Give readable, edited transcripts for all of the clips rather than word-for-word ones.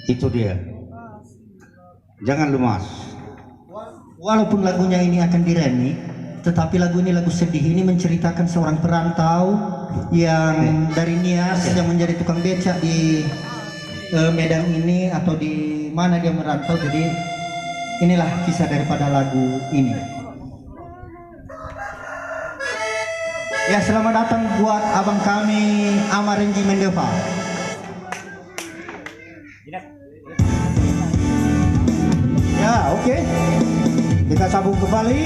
Itu dia. Jangan lumas. Walaupun lagunya ini akan diremik, tetapi lagu ini lagu sedih. Ini menceritakan seorang perantau yang dari Nias yang menjadi tukang becak di Medan ini atau di mana dia merantau. Jadi inilah kisah daripada lagu ini. Ya, selamat datang buat abang kami Amarenji Mendeva. Ya, oke. Kita sambung kembali.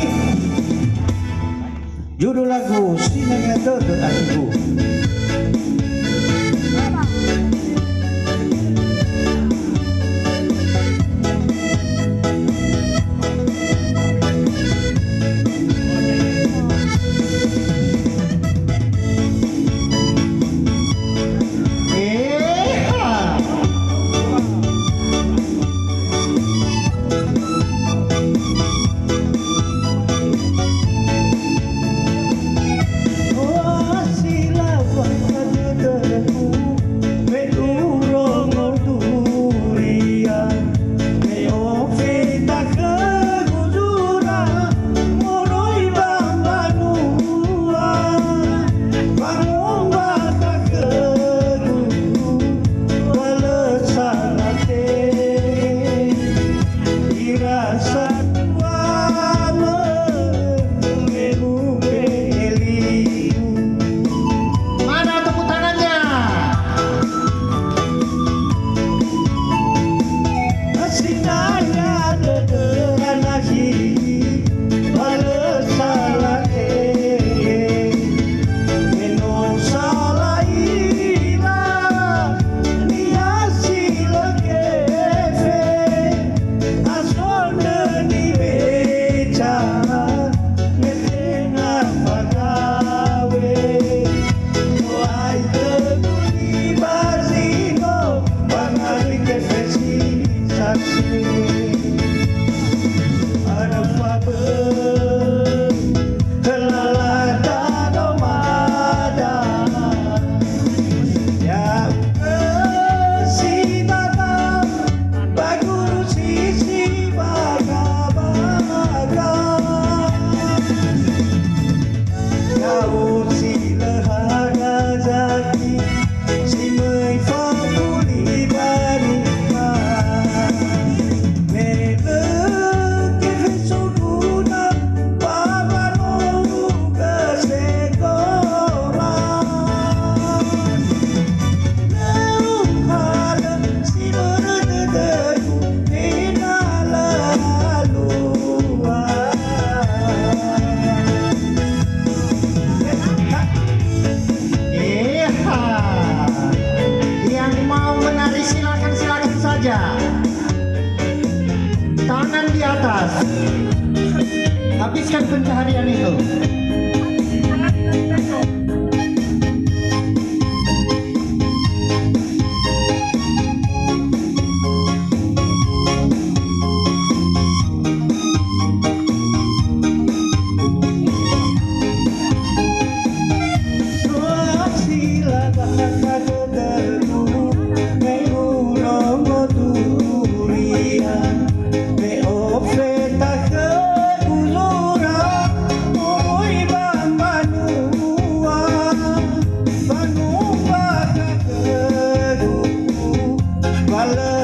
Judul lagu Sinengnya Dodo Aku. Tangan di atas. Habiskan pencaharian itu. I love